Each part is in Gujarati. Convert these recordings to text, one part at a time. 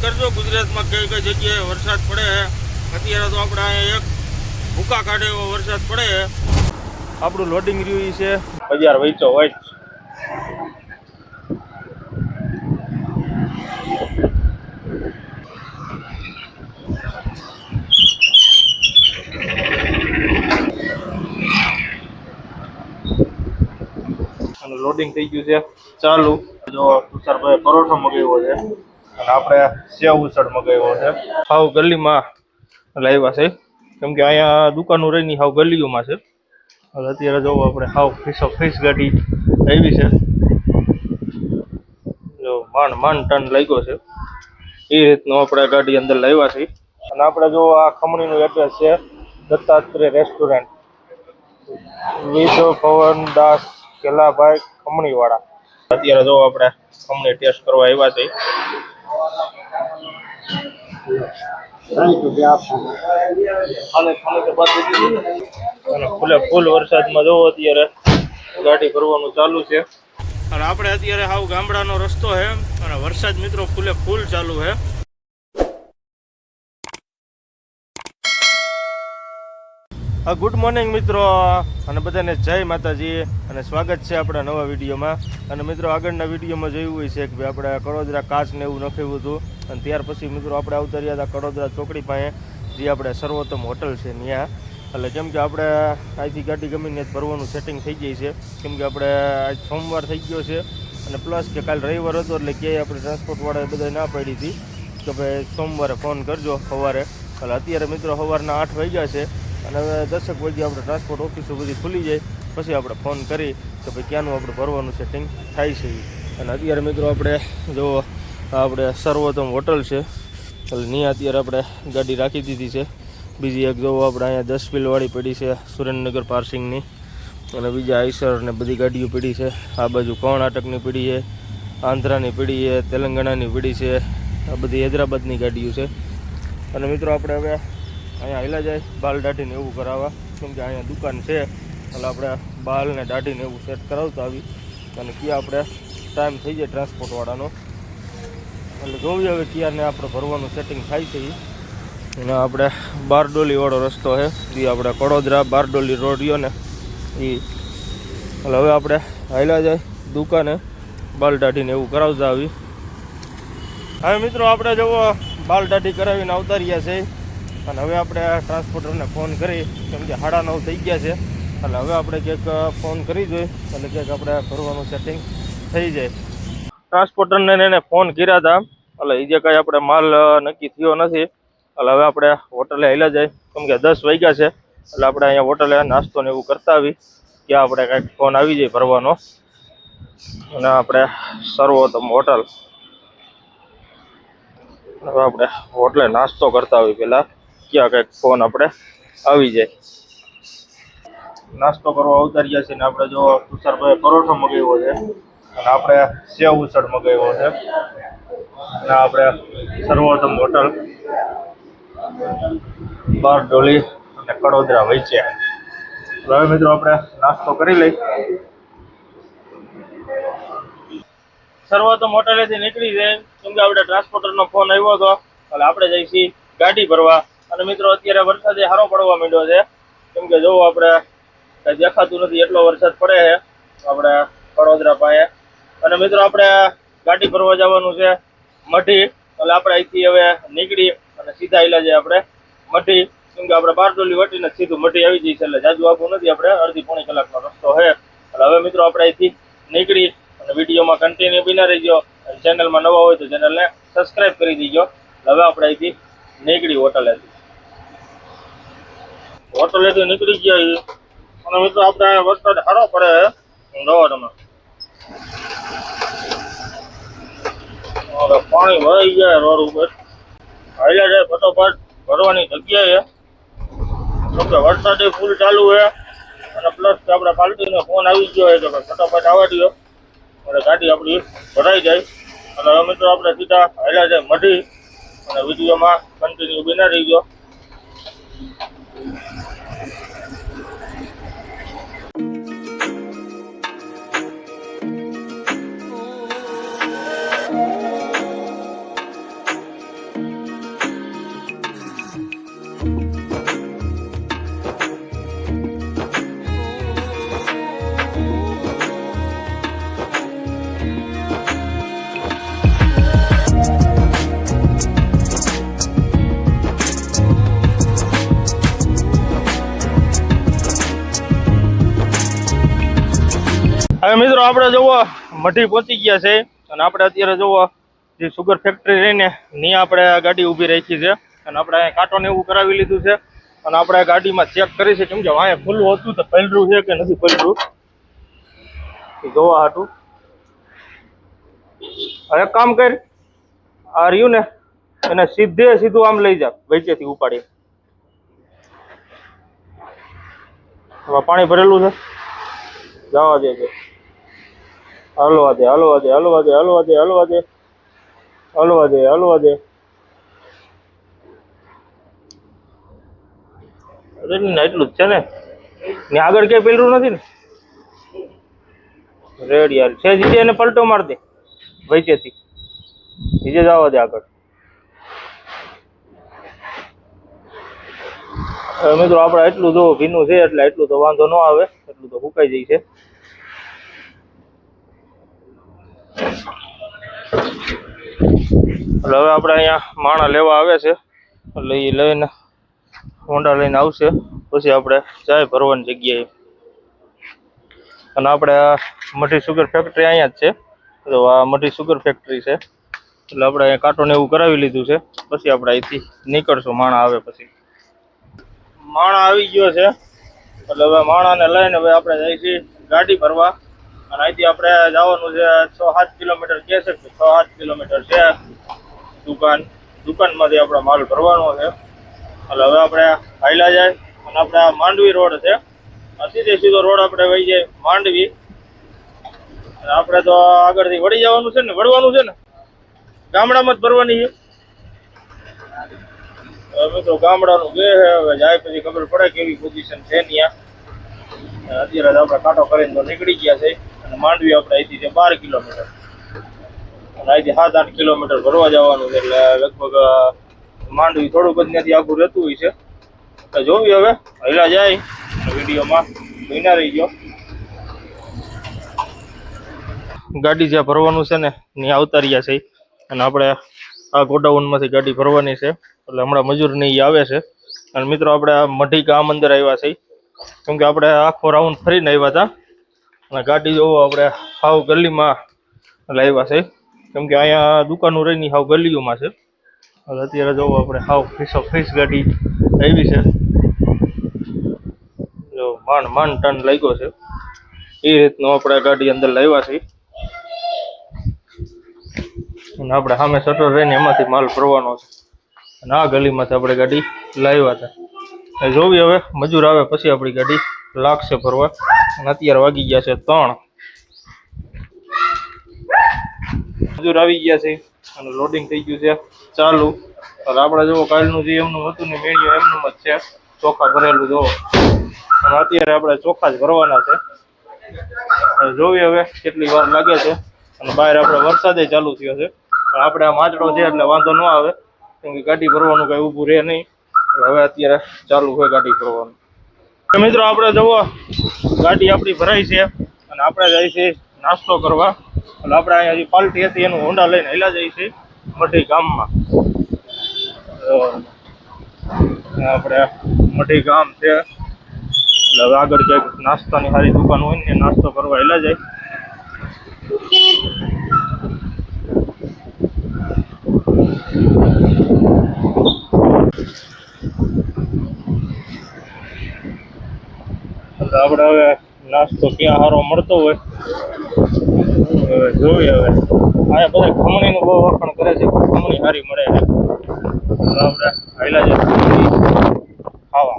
કરજો ગુજરાતમાં કઈ કઈ જગ્યાએ વરસાદ પડે છે। અત્યારે તો આપણે અહીંયા એક ભૂકા કાઢે એવો વરસાદ પડે છે। આપણું લોડિંગ રહ્યું છે 1000 વૈચો હોય। લોડિંગ થઈ ગયું છે ચાલુ। જો તુષારભાઈ પરોઠો મગાવ્યો છે અને આપણે સેવ ઉસળ મગાવ્યો છે। હાવ ગલીમાં લાવ્યા છે કેમ કે અહીંયા દુકાનો રહીની હાવ ગલીઓમાં છે। હવે અત્યારે જો આપણે હાવ ફ્રીસ ગાડી આવી છે। જો માંડ ટન લાગ્યો છે એ રીતનું આપણે ગાડી અંદર લાવ્યા છે। અને આપણે જો આ ખમણીનું એડ્રેસ છે દત્તાત્રેય રેસ્ટોરન્ટ વિધ પવનદાસ કેલાભાઈ ખમણીવાળા। અત્યારે જો આપણે ખમણી ટેસ્ટ કરવા આવ્યા છે। અને ફૂલ વરસાદમાં જોવો અત્યારે ગાડી ભરવાનું ચાલુ છે। અને આપણે અત્યારે હાવ ગામડાનો રસ્તો છે અને વરસાદ મિત્રો ફૂલ ચાલુ છે। ગુડ મોર્નિંગ મિત્રો અને બધાને જય માતાજી અને સ્વાગત છે આપણા નવા વિડીયોમાં। અને મિત્રો આગળના વિડીયોમાં જોયું હોય છે કે ભાઈ આપણે કડોદરા કાચ ને એવું નખાવ્યું હતું અને ત્યાર પછી મિત્રો આપણે આવતા રહ્યા હતા કડોદરા ચોકડી પાસે જે આપણે સર્વોત્તમ હોટલ છે ત્યાં। એટલે કેમ કે આપણે અહીંથી ગાડી ગમીને ભરવાનું સેટિંગ થઈ જાય છે કેમ કે આપણે આજ સોમવાર થઈ ગયો છે અને પ્લસ કે કાલ રવિવાર હતો એટલે ક્યાંય આપણે ટ્રાન્સપોર્ટવાળાએ બધા ના પાડી હતી કે ભાઈ સોમવારે ફોન કરજો સવારે। એટલે અત્યારે મિત્રો સવારના 8 વાગ્યા છે અને હવે 10 વાગે આપણે ટ્રાન્સપોર્ટ ઓફિસો બધી ખુલી જાય પછી આપણે ફોન કરી કે ભાઈ ક્યાંનું આપણે ભરવાનું સેટિંગ થાય છે। અને અત્યારે મિત્રો આપણે જો આપણે સર્વોત્તમ હોટલ છે એટલે ત્યાં અત્યારે આપણે ગાડી રાખી દીધી છે। બીજી એક જો આપણે અહીંયા 10 વ્હીલવાળી પડી છે સુરેન્દ્રનગર પાર્સિંગની અને બીજા આઈસર ને બધી ગાડીઓ પડી છે। આ બાજુ કર્ણાટકની પડી છે, આંધ્રાની પડી છે, તેલંગાણાની પડી છે, આ બધી હૈદરાબાદની ગાડીઓ છે। અને મિત્રો આપણે હવે અહીંયા હેલા જાય બાલ દાઢીને એવું કરાવવા કેમ કે અહીંયા દુકાન છે એટલે આપણે બાલ ને દાઢીને એવું સેટ કરાવતા આવી અને ક્યાં આપણે ટાઈમ થઈ જાય ટ્રાન્સપોર્ટવાળાનો એટલે જોઈએ હવે ક્યારને આપણે ભરવાનું સેટિંગ થાય છે। અને આપણે બારડોલીવાળો રસ્તો છે એ આપણે કડોદરા બારડોલી રોડ રહ્યો ને એ એટલે હવે આપણે હેલા જાય દુકાને બાલ દાઢીને એવું કરાવતા આવી। હવે મિત્રો આપણે જવો બાલ દાઢી કરાવીને આવતા રહ્યા છે અને હવે આપણે ટ્રાન્સપોર્ટરને ફોન કરી કેમ કે 9:30 થઈ ગયા છે એટલે હવે આપણે ક્યાંક ફોન કરી જોઈએ એટલે ક્યાંક આપણે ભરવાનું સેટિંગ થઈ જાય। ટ્રાન્સપોર્ટરને એને ફોન કર્યા હતા એટલે એ જે કાંઈ આપણે માલ નક્કી થયો નથી એટલે હવે આપણે હોટલે હેલા જાય કેમ કે 10 વાગ્યા છે એટલે આપણે અહીંયા હોટલે નાસ્તો ને એવું કરતા આવી ત્યાં આપણે કાંઈક ફોન આવી જાય ભરવાનો। અને આપણે સર્વોત્તમ હોટલ હવે આપણે હોટલે નાસ્તો કરતા આવી પહેલાં ક્યાં કંઈક ફોન આપણે આવી જાય। નાસ્તો કરવા ઉતાર્યા છે ને આપણે જો તુષારભાઈ પરોઠો મગાવ્યો છે અને આપણે સેવ ઉસળ મગાવ્યો છે અને આપણે સર્વોત્તમ હોટલ બારડોલી અને કડોદરા વચ્ચે। હવે મિત્રો આપણે નાસ્તો કરી લઈ। સર્વોત્તમ હોટલેથી નીકળી જાય કેમ કે આપણે ટ્રાન્સપોર્ટરનો ફોન આવ્યો હતો એટલે આપણે જઈએ છીએ ગાડી ભરવા। અને મિત્રો અત્યારે વરસાદ સારો પડવા માંડ્યો છે કેમ કે જો આપણે કઈ દેખાતું નથી એટલો વરસાદ પડે છે આપણે કડોદરા પાસે। અને મિત્રો આપણે ગાડી ભરવા જવાનું છે મઢી એટલે આપણે અહીંથી હવે નીકળી અને સીધા હેલા જઈએ આપણે મઢી કેમ કે આપણે બારડોલી વટીને સીધું મઢી આવી જઈએ એટલે જાજુ આપવું નથી આપણે અડધી પોણી કલાકનો રસ્તો છે। એટલે હવે મિત્રો આપણે અહીંથી નીકળી અને વિડીયોમાં કન્ટિન્યુ બિના રહીજો અને ચેનલમાં નવા હોય તો ચેનલને સબસ્ક્રાઈબ કરી દીજો। હવે આપણે અહીંથી નીકળી હોટલેથી નીકળી ગયા અને મિત્રો આપણે વરસાદ સારો પડે જોવો તમે પાણી ભરાઈ ગયા રોડ ઉપર હાલ્યા જાય ફટોફટ ભરવાની જગ્યાએ કેમ કે વરસાદ ફૂલ ચાલુ છે અને પ્લસ આપણે પાર્ટીનો ફોન આવી ગયો હોય તો ફટાફટ આવવા દો એટલે ગાડી આપણી ભરાઈ જાય। અને હવે મિત્રો આપણે સીધા હાલ્યા જાય મઢી અને વિડીયોમાં કન્ટિન્યુ બિના રહીજો। હવે મિત્રો આપણે જોવો મઢી પહોંચી ગયા છે અને આપણે અત્યારે જોવો જે સુગર ફેક્ટરી રહીને ત્યાં આપણે ગાડી ઊભી રાખી છે અને આપણે અહીંયા કાંટો ને એવું કરાવી લીધું છે અને આપણે ગાડીમાં ચેક કરી છે કેમ કે અહીંયા ખુલ્લું હતું તો પલરું છે કે નથી પલરું જોવા હાટું. હવે કામ કર આ રહ્યું ને એને સીધું આમ લઈ જા વચ્ચેથી ઉપાડી. પાણી ભરેલું છે જવા દે છે. હલવા દે હલવા દે હલવા દે હલવા દે હલવા દે હલવા દે હલવા દે. એટલું જ છે ને આગળ ક્યાંય પેલું નથી ને રેડ યાર છે જીજે એને પલટો માર દે વચ્ચેથી જીજે જવા દે આગળ. મિત્રો આપણે એટલું જો ભીનું છે એટલે એટલું તો વાંધો ન આવે એટલું તો સુકાઈ જાય છે. એટલે હવે આપણે અહીંયા માણા લેવા આવે છે એટલે એ લઈને હોન્ડા લઈને આવશે પછી આપણે જાય ભરવાની જગ્યાએ. અને આપણે આ મઢી સુગર ફેક્ટરી અહીંયા જ છે તો આ મઢી સુગર ફેક્ટરી છે એટલે આપણે અહીંયા કાંટો ને એવું કરાવી લીધું છે પછી આપણે અહીંથી નીકળશું. માણા આવે પછી માણા આવી ગયો છે એટલે હવે માણાને લઈને હવે આપણે જઈએ છીએ ગાડી ભરવા અને અહીંથી આપણે જવાનું છે 6-7 કિલોમીટર કહે છે 6-7 કિલોમીટર છે દુકાનમાંથી આપણે માલ ભરવાનો છે. એટલે હવે આપણે હાઈલા જાય અને આપણે આ માંડવી રોડ છે સીધો રોડ આપણે વહી જાય માંડવી. આપણે તો આગળથી વળી જવાનું છે ને વળવાનું છે ને ગામડામાં જ ભરવાની છે. મિત્રો ગામડાનું બે છે હવે જાય પછી ખબર પડે કેવી પોઝિશન છે ત્યાં. અત્યારે આપણે કાંટો કરીને તો નીકળી ગયા છે અને માંડવી આપણે અહીંથી છે 12 કિલોમીટર અને અહીંથી 7-8 કિલોમીટર ભરવા જવાનું છે એટલે લગભગ માંડવી થોડુંક જ ત્યાંથી આખું રહેતું હોય છે. તો જોવી હવે હૈલા જાય વિડીયોમાં બન્યા રહી ગયો. ગાડી જ્યાં ભરવાનું છે ને ત્યાં આવતા રહ્યા છે અને આપણે આ ગોડાઉનમાંથી ગાડી ભરવાની છે એટલે હમણાં મજૂરની એ આવે છે. અને મિત્રો આપણે આ મઢી ગામ અંદર આવ્યા છે કેમ કે આપણે આખો રાઉન્ડ ફરીને આવ્યા હતા અને ગાડી જોવો આપણે હાવ ગલીમાં લાવ્યા છે કેમ કે અહીંયા દુકાનો રહીને હાવ ગલીઓમાં છે. અત્યારે જોવો આપણે હાવ ફ્રીસ ગાડી આવી છે જો માંડ ટન લાગ્યો છે એ રીતનું આપણે ગાડી અંદર લાવ્યા છે અને આપણે સામે શટર રહીને એમાંથી માલ ભરવાનો છે અને આ ગલીમાંથી આપણે ગાડી લાવ્યા હતા. જોવી હવે મજૂર આવે પછી આપણી ગાડી લાગશે ભરવા અને અત્યારે વાગી ગયા છે 3. મજૂર આવી ગયા છે અને લોડિંગ થઈ ગયું છે ચાલુ. આપણે જોવો કાલનું જે એમનું હતું ને મેળ્યું એમનું જ છે ચોખા ભરેલું જોવો અને અત્યારે આપણે ચોખા જ ભરવાના છે. જોવી હવે કેટલી વાર લાગે છે અને બહાર આપણે વરસાદે ચાલુ થયો છે પણ આપણે આ માંચડો છે એટલે વાંધો ન આવે કેમ કે ગાડી ભરવાનું કઈ ઊભું રહે નહીં. હવે અત્યારે ચાલુ હોય ગાડી ભરવાનું. મિત્રો આપણે જુઓ ગાડી આપણી ભરાઈ છે અને આપણે જઈએ છીએ નાસ્તો કરવા એટલે આપણે અહીંયા જે પાલટી હતી એનું હોન્ડા લઈને હેલા જઈએ છીએ મઢી ગામમાં. આપણે મઢી ગામ છે એટલે હવે આગળ ક્યાંક નાસ્તાની સારી દુકાન હોય ને નાસ્તો કરવા હેલા જાય. આપણે હવે નાસ્તો ક્યાં સારો મળતો હોય જોઈએ. હવે આ બધા ખમણીનું બહુ વખાણ કરે છે પણ ખમણી સારી મળે છે આપણે હાઈલા જઈએ ખાવા.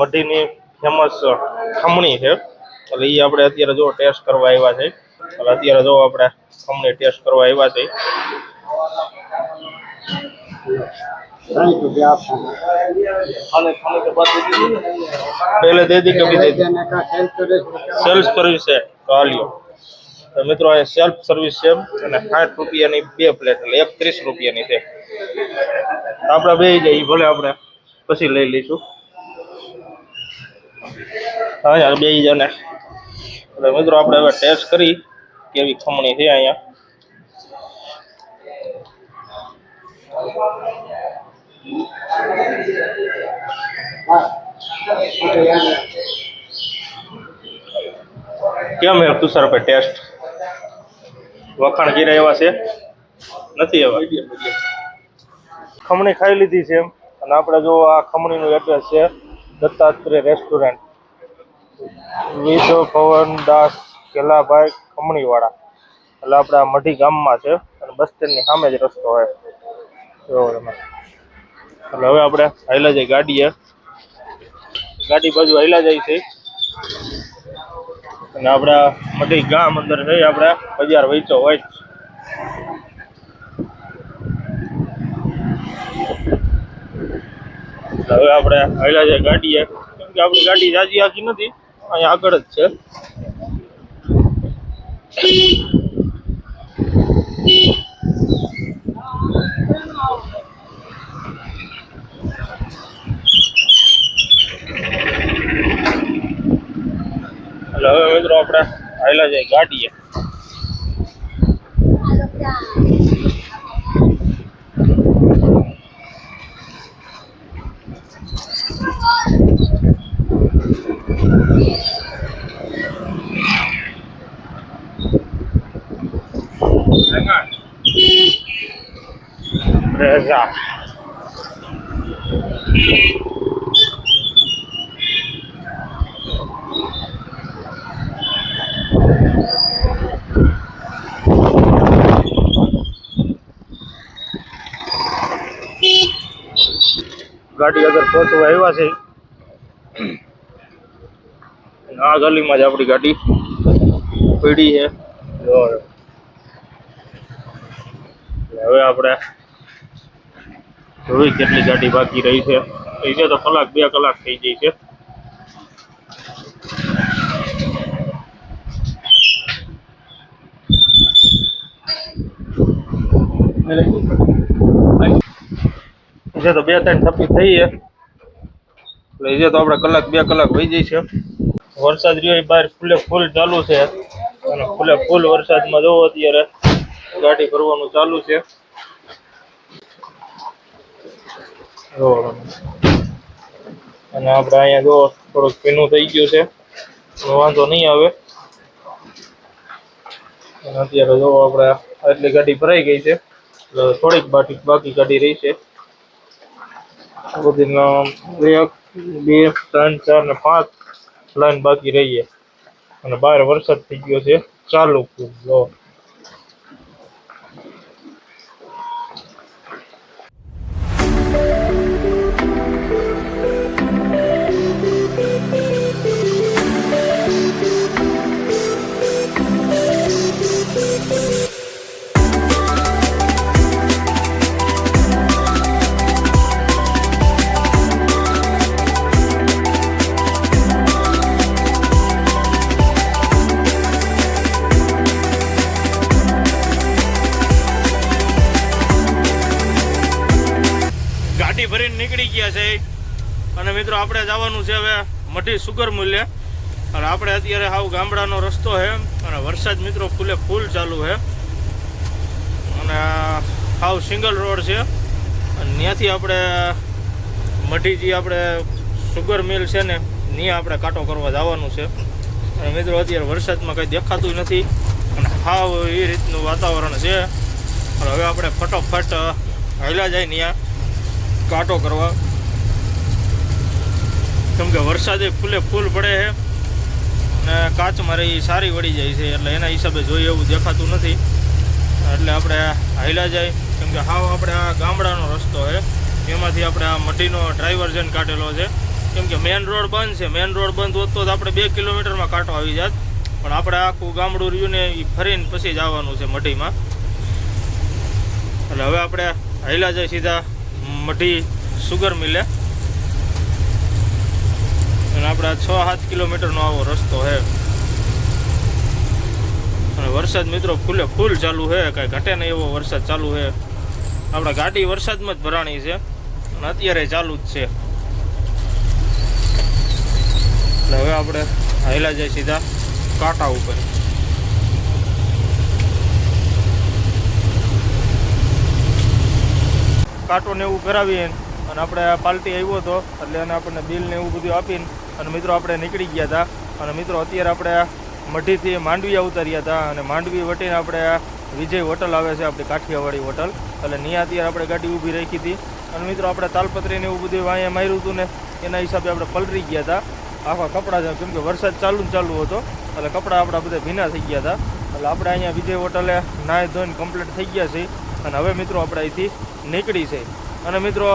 મઢીની ફેમસ ખમણી છે એટલે એ આપણે અત્યારે જો ટેસ્ટ કરવા આવ્યા છે એટલે અત્યારે જો આપણે ખમણી ટેસ્ટ કરવા આવ્યા છે. पहले दे दी कभी दे दी सेल्फ सर्विस है तो आ लियो. तो मित्रों ये सेल्फ सर्विस है અને 60 રૂપિયાની 2 પ્લેટ એટલે 31 રૂપિયાની છે. આપણે બે જઈ ભલે આપણે પછી લઈ લઈશું. હા યાર બે જણે એટલે મિત્રો આપણે હવે ટેસ્ટ કરી કેવી ખમણી છે અહીંયા. કેમ હે તુષારભાઈ ટેસ્ટ? વખાણ કર્યા એવા છે નથી? એવા ખમણી ખાઈ લીધી છે અને આપણે જો આ ખમણીનું એડ્રેસ છે દત્તાત્રેય રેસ્ટોરન્ટ વિધ ભવનદાસ કેલાભાઈ ખમણીવાળા. એટલે આપણે આ મઢી ગામમાં છે અને બસ સ્ટેન્ડની સામે જ રસ્તો હોય. એટલે હવે આપણે હાઈલા જાય ગાડીએ, ગાડી બાજુ હાઈલા જાય છે અને આપણા મઢી ગામ અંદર જઈ આપણે બજાર વેચો હોય. હવે આપણે હાઈલા જાય ગાડીએ, કેમ કે આપણી ગાડી જાજી આખી નથી, અહીંયા આગળ જ છે. એટલે હવે મિત્રો આપણે હાઈલા જાય ગાડીએ. Reza. ગાડી અગર પહોંચવા આવ્યા છે, આ ગલીમાં જ આપણી ગાડી પડી છે. હવે આપણે જોઈ કેટલી ગાડી બાકી રહી છે. એ તો કલાક 2 કલાક થઈ જાય છે. જે તો 2-3 થપ્પી થઈ છે, એટલે જે તો આપણે કલાક 2 કલાક વહી જાય છે. વરસાદ રહ્યો બહાર ફૂલ ચાલુ છે અને ફૂલ વરસાદમાં જોવો અત્યારે ગાડી ભરવાનું ચાલુ છે. અને આપણે અહીંયા જો થોડુંક ભીનું થઈ ગયું છે, વાંધો નહીં આવે. અને અત્યારે જો આપણે આટલી ગાડી ભરાઈ ગઈ છે, થોડીક બાકી ગાડી રહી છે. બધી 1, 2, 3, 4 ને 5 લાઈન બાકી રહી છે અને બહાર વરસાદ થઈ ગયો છે ચાલુ. જો ભરીને નીકળી ગયા છે અને મિત્રો આપણે જવાનું છે હવે મઢી સુગર મૂલ્ય. અને આપણે અત્યારે હાવ ગામડાનો રસ્તો છે અને વરસાદ મિત્રો ફૂલ ચાલુ છે અને હાવ સિંગલ રોડ છે. અને ત્યાંથી આપણે મઢી જે આપણે સુગર મિલ છે ને ત્યાં આપણે કાંટો કરવા જવાનું છે. અને મિત્રો અત્યારે વરસાદમાં કંઈ દેખાતું નથી અને હાવ એ રીતનું વાતાવરણ છે. અને હવે આપણે ફટોફટ હાલ્યા જાય ત્યાં કાંટો કરવા, કેમ કે વરસાદે ફૂલ પડે છે અને કાચ મારી સારી વળી જાય છે, એટલે એના હિસાબે જોઈએ એવું દેખાતું નથી. એટલે આપણે હાલ્યા જાય, કેમ કે હાવ આપણે આ ગામડાનો રસ્તો છે, એમાંથી આપણે આ મઢીનો ડ્રાઈવર્જન કાઢેલો છે. કેમ કે મેન રોડ બંધ છે, મેન રોડ બંધ હોત તો આપણે 2 કિલોમીટરમાં કાંટો આવી જાત, પણ આપણે આખું ગામડું રહ્યું ને એ ફરીને પછી જવાનું છે મઢીમાં. એટલે હવે આપણે હાલ્યા જાય સીધા મઢી સુગર મિલે અને આપણા 6-7 કિલોમીટરનો આવો રસ્તો છે. અને વરસાદ મિત્રો ફૂલ ચાલુ છે, કાંઈ ઘટે નહીં એવો વરસાદ ચાલુ છે. આપણા ગાડી વરસાદમાં જ ભરાણી છે અને અત્યારે ચાલુ જ છે. એટલે હવે આપણે હાલ્યા જાય સીધા કાંટા ઉપર. કાંટો ને એવું કરાવીએ અને આપણે પાર્ટી આવ્યો હતો એટલે એને આપણને બિલ ને એવું બધું આપીને અને મિત્રો આપણે નીકળી ગયા હતા. અને મિત્રો અત્યારે આપણે મઢીથી માંડવી ઉતાર્યા હતા અને માંડવી વટીને આપણે વિજય હોટલ આવે છે, આપણી કાઠિયાવાડી હોટલ, એટલે ત્યાં અત્યારે આપણે ગાડી ઊભી રાખી હતી. અને મિત્રો આપણે તાલપત્રીને એવું બધું અહીંયા માર્યું હતું ને એના હિસાબે આપણે પલરી ગયા હતા આખા કપડાં, કેમ કે વરસાદ ચાલુ હતો એટલે કપડાં આપણા બધા ભીના થઈ ગયા હતા. એટલે આપણે અહીંયા વિજય હોટલે નાહી ધોઈને કમ્પ્લીટ થઈ ગયા છે અને હવે મિત્રો આપણે અહીંથી નીકળી છે. અને મિત્રો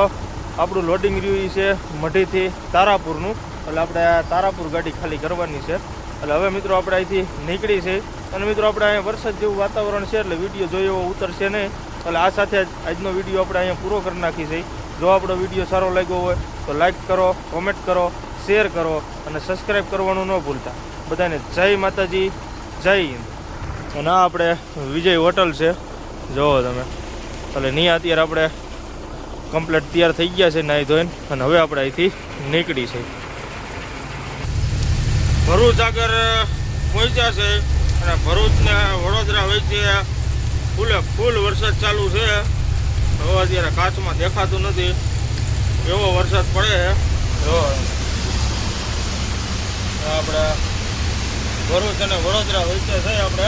આપણું લોડિંગ રહ્યું છે મઢીથી તારાપુરનું, એટલે આપણે તારાપુર ગાડી ખાલી કરવાની છે. એટલે હવે મિત્રો આપણે અહીંથી નીકળી છે. અને મિત્રો આપણે અહીંયા વરસાદ જેવું વાતાવરણ છે એટલે વિડીયો જોઈ એવો ઉતરશે નહીં. એટલે આ સાથે જ આજનો વિડીયો આપણે અહીંયા પૂરો કરી નાખી છે. જો આપણો વિડીયો સારો લાગ્યો હોય તો લાઈક કરો, કોમેન્ટ કરો, શેર કરો અને સબસ્ક્રાઈબ કરવાનું ન ભૂલતા. બધાને જય માતાજી, જય હિન્દ. અને આ આપણે વિજય હોટલ છે, જોવો તમે. એટલે ત્યાં અત્યારે આપણે કમ્પ્લીટ તૈયાર થઈ ગયા છે નાહી ધોઈને અને હવે આપણે અહીંથી નીકળી છે. ભરૂચ આગળ પહોંચ્યા છે અને ભરૂચને વડોદરા વચ્ચે ફૂલ વરસાદ ચાલુ છે. હવે અત્યારે કાચમાં દેખાતું નથી એવો વરસાદ પડે છે. જો આપણે ભરૂચ અને વડોદરા વચ્ચે છે આપણે.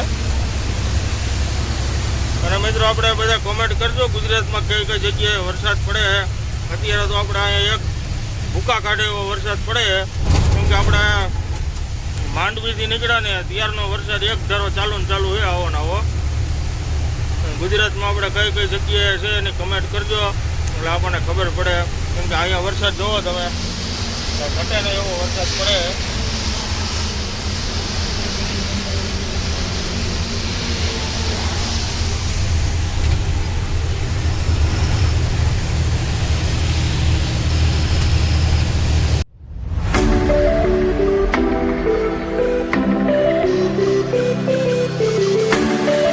અને મિત્રો આપણે બધા કોમેન્ટ કરજો ગુજરાતમાં કઈ કઈ જગ્યાએ વરસાદ પડે છે. અત્યારે તો આપણે અહીંયા એક ભૂકા કાઢે એવો વરસાદ પડે છે, કેમ કે આપણે માંડવીથી નીકળ્યા ને ત્યારનો વરસાદ એક ધારો ચાલુ છે આવો ને આવો. ગુજરાતમાં આપણે કઈ કઈ જગ્યાએ છે એની કમેન્ટ કરજો એટલે આપણને ખબર પડે, કેમ કે અહીંયા વરસાદ જોવો તમે ઘટે ને એવો વરસાદ પડે.